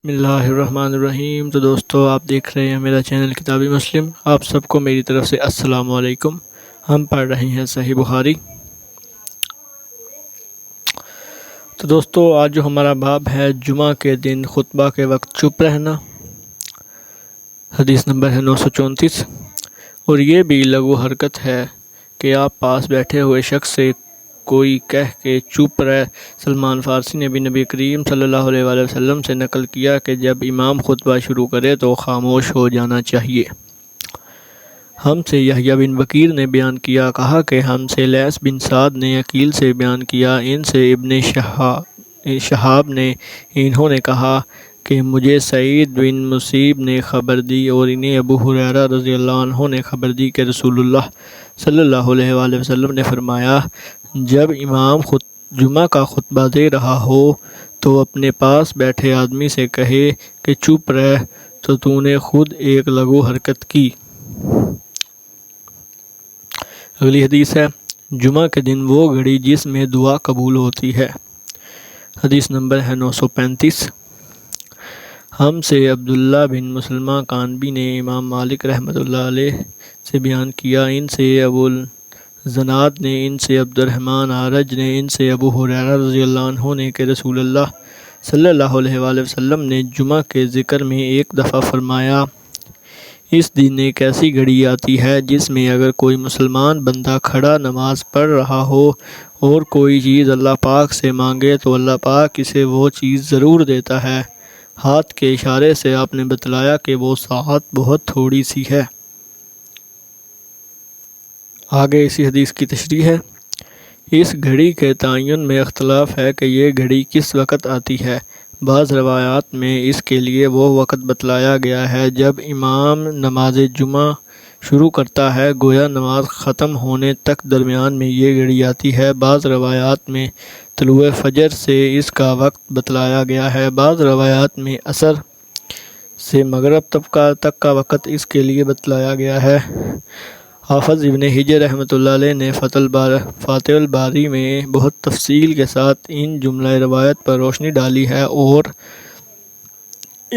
بسم اللہ الرحمن الرحیم۔ تو دوستو آپ دیکھ رہے ہیں میرا چینل کتابی مسلم۔ آپ سب کو میری طرف سے السلام علیکم۔ ہم پڑھ رہے ہیں صحیح بخاری۔ تو دوستو آج جو ہمارا باب ہے جمعہ کے دن خطبہ کے وقت چپ رہنا، حدیث نمبر ہے 934۔ اور یہ بھی لغو حرکت ہے کہ آپ پاس بیٹھے ہوئے شخص سے کوئی کہہ کے چپ رہے۔ سلمان فارسی نے بھی نبی کریم صلی اللہ علیہ وآلہ وسلم سے نقل کیا کہ جب امام خطبہ شروع کرے تو خاموش ہو جانا چاہیے۔ ہم سے یحییٰ بن بکیر نے بیان کیا، کہا کہ ہم سے لیث بن سعد نے عقیل سے بیان کیا، ان سے ابن شہاب نے، انہوں نے کہا کہ مجھے سعید بن مسیب نے خبر دی اور انہیں ابو ہریرہ رضی اللہ عنہ نے خبر دی کہ رسول اللہ صلی اللہ علیہ وآلہ وسلم نے فرمایا، جب امام جمعہ کا خطبہ دے رہا ہو تو اپنے پاس بیٹھے آدمی سے کہے کہ چپ رہ، تو نے خود ایک لغو حرکت کی۔ اگلی حدیث ہے جمعہ کے دن وہ گھڑی جس میں دعا قبول ہوتی ہے، حدیث نمبر ہے 935۔ ہم سے عبداللہ بن مسلمہ کانبی نے امام مالک رحمۃ اللہ علیہ سے بیان کیا، ان سے ابو الزناد نے، ان سے عبد الرحمن اعرج نے، ان سے ابو ہریرہ رضی اللہ عنہ نے کہ رسول اللہ صلی اللہ علیہ وآلہ وسلم نے جمعہ کے ذکر میں ایک دفعہ فرمایا، اس دن ایک ایسی گھڑی آتی ہے جس میں اگر کوئی مسلمان بندہ کھڑا نماز پڑھ رہا ہو اور کوئی چیز اللہ پاک سے مانگے تو اللہ پاک اسے وہ چیز ضرور دیتا ہے۔ ہاتھ کے اشارے سے آپ نے بتلایا کہ وہ ساعت بہت تھوڑی سی ہے۔ آگے اسی حدیث کی تشریح ہے۔ اس گھڑی کے تعین میں اختلاف ہے کہ یہ گھڑی کس وقت آتی ہے۔ بعض روایات میں اس کے لیے وہ وقت بتلایا گیا ہے جب امام نماز جمعہ شروع کرتا ہے، گویا نماز ختم ہونے تک درمیان میں یہ گھڑی آتی ہے۔ بعض روایات میں طلوع فجر سے اس کا وقت بتلایا گیا ہے۔ بعض روایات میں عصر سے مغرب تک کا وقت اس کے لیے بتلایا گیا ہے۔ حافظ ابن حجر رحمۃ اللہ علیہ نے فاتح الباری میں بہت تفصیل کے ساتھ ان جملہ روایت پر روشنی ڈالی ہے اور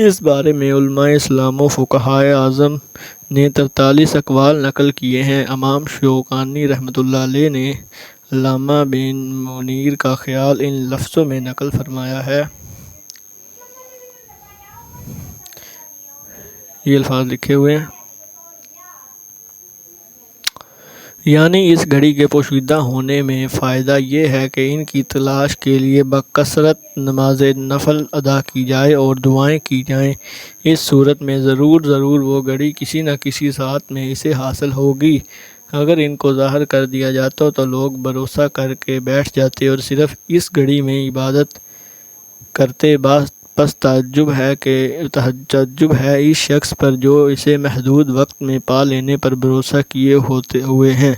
اس بارے میں علماء اسلام و فقہائے اعظم نے 43 اقوال نقل کیے ہیں۔ امام شوکانی رحمۃ اللہ علیہ نے علامہ بن منیر کا خیال ان لفظوں میں نقل فرمایا ہے۔ یہ الفاظ لکھے ہوئے ہیں، یعنی اس گھڑی کے پوشیدہ ہونے میں فائدہ یہ ہے کہ ان کی تلاش کے لیے بکثرت نماز نفل ادا کی جائے اور دعائیں کی جائیں۔ اس صورت میں ضرور وہ گھڑی کسی نہ کسی ساعت میں اسے حاصل ہوگی۔ اگر ان کو ظاہر کر دیا جاتا تو لوگ بھروسہ کر کے بیٹھ جاتے اور صرف اس گھڑی میں عبادت کرتے۔ بس تعجب ہے اس شخص پر جو اسے محدود وقت میں پا لینے پر بھروسہ کیے ہوئے ہیں۔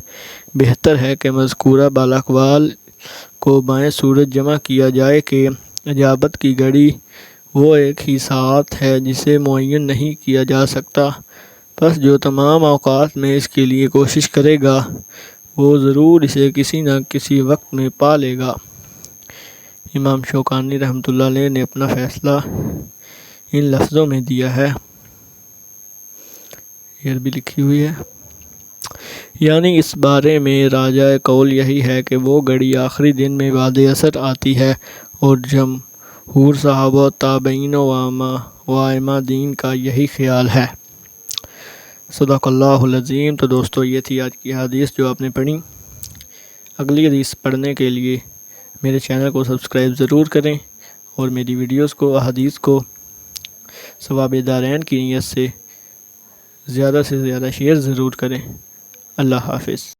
بہتر ہے کہ مذکورہ بالاقوال کو بائیں صورت جمع کیا جائے کہ اجابت کی گھڑی وہ ایک ہی ساعت ہے جسے معین نہیں کیا جا سکتا، پس جو تمام اوقات میں اس کے لیے کوشش کرے گا وہ ضرور اسے کسی نہ کسی وقت میں پا لے گا۔ امام شوکانی رحمۃ اللہ علیہ نے اپنا فیصلہ ان لفظوں میں دیا ہے، یہ بھی لکھی ہوئی ہے، یعنی اس بارے میں راجہ قول یہی ہے کہ وہ گھڑی آخری دن میں بعد عصر آتی ہے اور جمہور صحابہ تابعین و ائمہ دین کا یہی خیال ہے۔ صدق اللہ العظیم۔ تو دوستو یہ تھی آج کی حدیث جو آپ نے پڑھی۔ اگلی حدیث پڑھنے کے لیے میرے چینل کو سبسکرائب ضرور کریں اور میری ویڈیوز کو، احادیث کو ثواب دارین کی نیت سے زیادہ شیئر ضرور کریں۔ اللہ حافظ۔